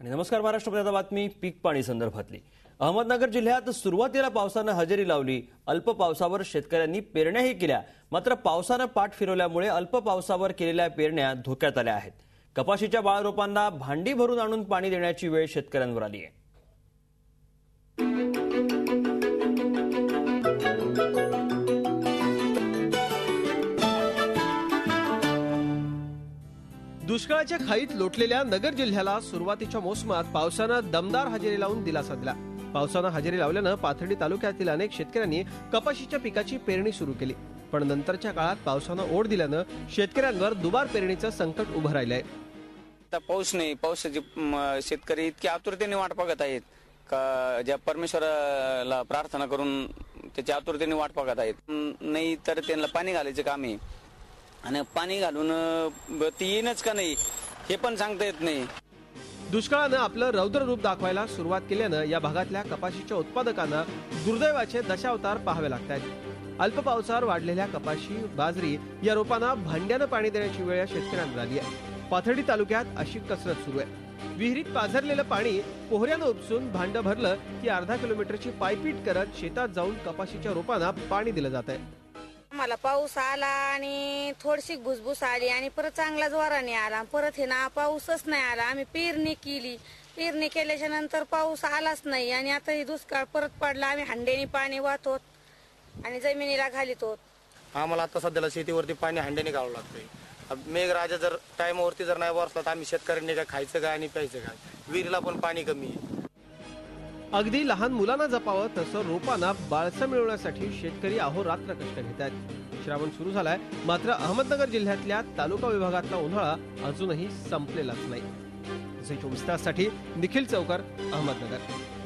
आणि नमस्कार महाराष्ट्र बातमी पीक पाणी संदर्भातली। अहमदनगर जिल्ह्यात सुरुवातीला पावसाने हजेरी लावली। अल्प पावसावर शेतकऱ्यांनी पेरण्याही केल्या, मात्र पावसाने पाठ फिरवल्यामुळे अल्प पावसावर केलेल्या पेरण्या धोक्यात आल्या आहेत। कपाशीच्या बाळरोपांना भांडी भरून आणून पाणी देण्याची वेळ शेतकऱ्यांवर आली आहे। दुष्काळाच्या खाईत लोटलेल्या नगर जिल्ह्याला सुरुवातीच्या मोसमात पावसानं दमदार हजेरी लावून दिलासा दिला। पावसानं हजेरी लावल्यानं पाथर्डी तालुक्यातील अनेक शेतकऱ्यांनी कपाशीच्या पिकाची पेरणी सुरू केली, पण नंतरच्या काळात पावसानं ओढ दिल्यानं शेतकऱ्यांवर दुबार पेरणीचं संकट उभं राहिलंय। पाऊस नाही, पावसाची शेतकरी इतकी आतुरतेने वाट बघत आहेत का ज्या परमेश्वराला प्रार्थना करून त्याची आतुरतेने वाट बघत आहेत। नाही तर त्यांना पाणी घालायचं काम आहे आणि पाणी घालून ती येईनच का नाही हे पण सांगता येत नाही। दुष्काळानं आपलं रौद्र रूप दाखवायला सुरुवात केल्यानं या भागातल्या कपाशीच्या उत्पादकांना दुर्दैवाचे दशावतार पाहावे लागतात। अल्प पावसावर वाढलेल्या कपाशी, बाजरी या रोपांना भांड्यानं पाणी देण्याची वेळ शेतकऱ्यांवर आली आहे। पाथर्डी तालुक्यात अशी कसरत सुरू आहे। विहिरीत पाझरलेलं पाणी पोहऱ्यानं उपसून भांड भरलं की अर्धा किलोमीटरची पायपीट करत शेतात जाऊन कपाशीच्या रोपांना पाणी दिलं जात आहे। मला पाऊस आला आणि थोडीशी भुसभुस आली आणि परत चांगला जोराने आला, परत हे ना पाऊसच नाही आला। आम्ही पेरणी केली, पेरणी केल्याच्या नंतर पाऊस आलाच नाही आणि आता ही दुष्काळ परत पडला। आम्ही हंड्याने पाणी वाहतो आणि जमिनीला घालितो। आम्हाला आता सध्याला शेतीवरती पाणी हंड्याने घालावं लागतंय। मेघराजा जर टाइमवरती जर नाही बसला तर आम्ही शेतकऱ्यांनी काय खायचं काय आणि प्यायचं काय, विहिरीला पण पाणी कमी आहे। अगदी लहान मुलांना जपावं तसं रोपांना बाळसं मिळवण्यासाठी शेतकरी अहोरात्र कष्ट घेत आहेत। श्रावण सुरू झालाय, मात्र अहमदनगर जिल्ह्यातल्या तालुका विभागातला उन्हाळा अजूनही संपलेलाच नाही। 24 ताससाठी निखिल चौकर, अहमदनगर।